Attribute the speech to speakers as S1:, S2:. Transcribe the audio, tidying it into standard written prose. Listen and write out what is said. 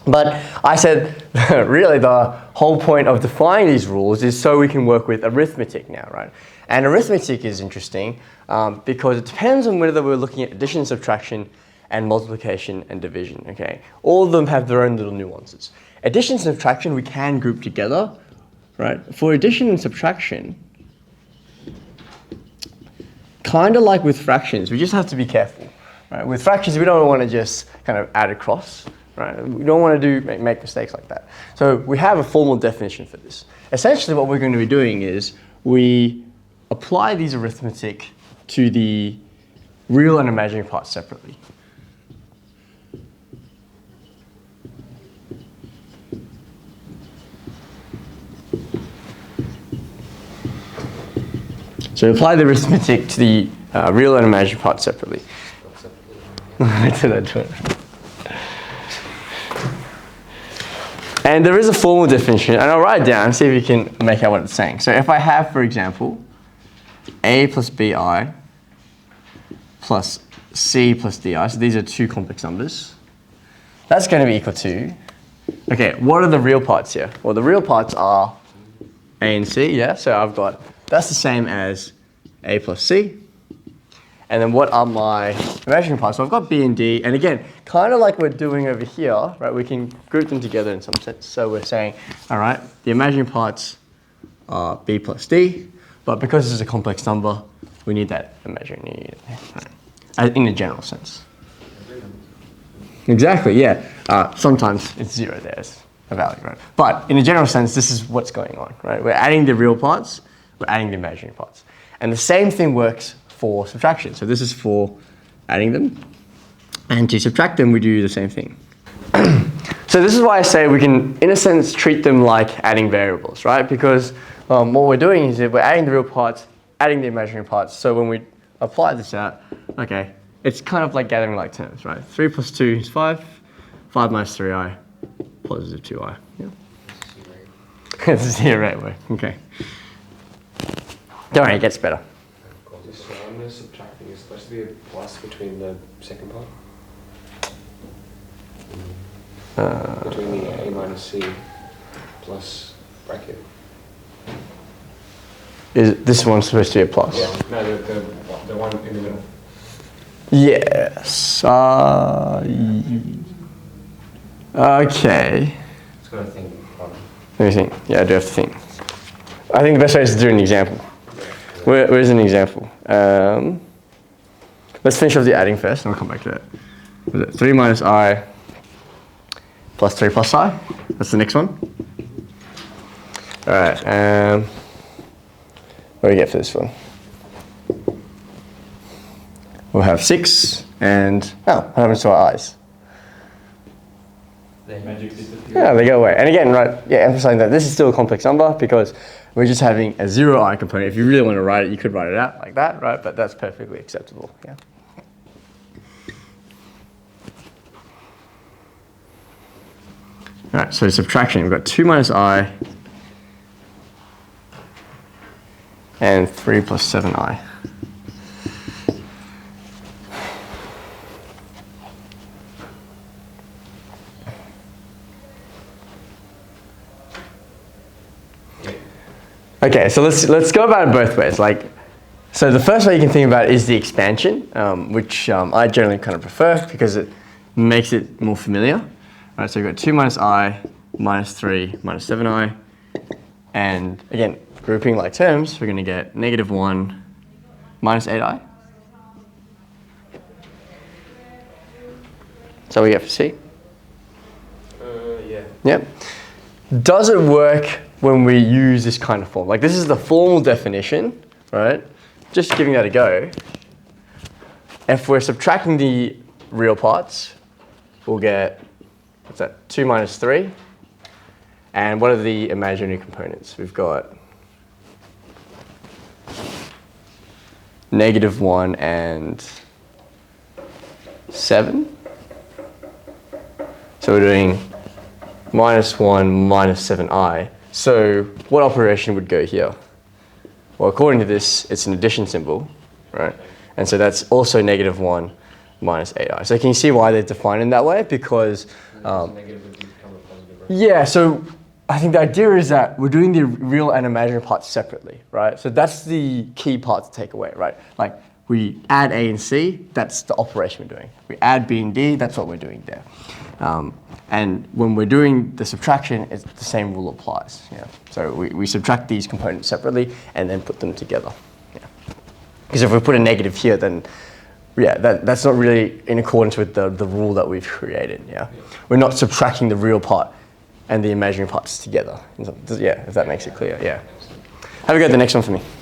S1: But I said, really the whole point of defining these rules is so we can work with arithmetic now, right? And arithmetic is interesting because it depends on whether we're looking at addition, subtraction, and multiplication and division, okay? All of them have their own little nuances. Addition and subtraction we can group together, right? For addition and subtraction, kind of like with fractions, we just have to be careful, right? With fractions, we don't want to just kind of add across, right? We don't want to make mistakes like that. So we have a formal definition for this. Essentially, what we're going to be doing is we apply these arithmetic to the real and imaginary parts separately. So apply the arithmetic to the real and imaginary parts separately. And there is a formal definition, and I'll write it down and see if you can make out what it's saying. So if I have, for example, a plus bi plus c plus di, so these are two complex numbers, that's going to be equal to, okay, what are the real parts here? Well, the real parts are a and c, yeah? So I've got, that's the same as a plus c. And then what are my imaginary parts? So I've got b and d, and again, kind of like we're doing over here, right? We can group them together in some sense. So we're saying, all right, the imaginary parts are b plus d, but because this is a complex number, we need that imaginary, right? In a general sense. Exactly, yeah. Sometimes it's zero there as a value, right? But in a general sense, this is what's going on, right? We're adding the real parts, we're adding the imaginary parts. And the same thing works for subtraction. So this is for adding them. And to subtract them, we do the same thing. So this is why I say we can, in a sense, treat them like adding variables, right? Because what we're doing is that we're adding the real parts, adding the imaginary parts. So when we apply this out, okay, it's kind of like gathering like terms, right? 3 plus 2 is 5. 5 minus 3i, positive 2i. Yeah. It's zero, okay. Don't worry, it gets better.
S2: So I'm going to subtracting is supposed to be a plus between the second part? Between the a minus c plus bracket.
S1: Is this one supposed to be a plus?
S2: Yeah, no, the one in the middle.
S1: Yes. Okay.
S2: It's got to think.
S1: Let me think. Yeah, I do have to think. I think the best way is to do an example. Where's an example? Let's finish off the adding first, and we'll come back to that. Was it 3 minus I plus 3 plus I? That's the next one. All right. What do we get for this one? We'll have 6, and what happens to our i's?
S3: They magically disappear.
S1: Yeah, they go away. And again, right, yeah, emphasizing that this is still a complex number because we're just having a 0i component. If you really want to write it, you could write it out like that, right? But that's perfectly acceptable, yeah. All right, so subtraction, we've got 2 minus I and 3 plus 7i. Okay, so let's go about it both ways. So the first way you can think about it is the expansion, which I generally kind of prefer because it makes it more familiar. All right, so we've got 2 minus I minus 3 minus 7i, and again, grouping like terms, we're going to get negative 1 minus 8i. So we get for C.
S2: Yeah.
S1: Yep. Does it work when we use this kind of form? Like this is the formal definition, right? Just giving that a go. If we're subtracting the real parts, we'll get, what's that, 2 minus 3. And what are the imaginary components? We've got negative 1 and 7. So we're doing minus 1 minus 7i. So what operation would go here? Well, according to this, it's an addition symbol, right? And so that's also negative 1 minus 8i. So can you see why they're defined in that way? Because
S2: And the negative would become a positive, right?
S1: Yeah, so I think the idea is that we're doing the real and imaginary parts separately, right? So that's the key part to take away, right? Like we add A and C, that's the operation we're doing. We add B and D, that's what we're doing there. And when we're doing the subtraction, it's the same rule applies. Yeah. So we subtract these components separately and then put them together. Yeah. Because if we put a negative here, then yeah, that's not really in accordance with the rule that we've created. Yeah. We're not subtracting the real part and the imaginary parts together. Yeah, if that makes it clear. Yeah. Have a go at the next one for me.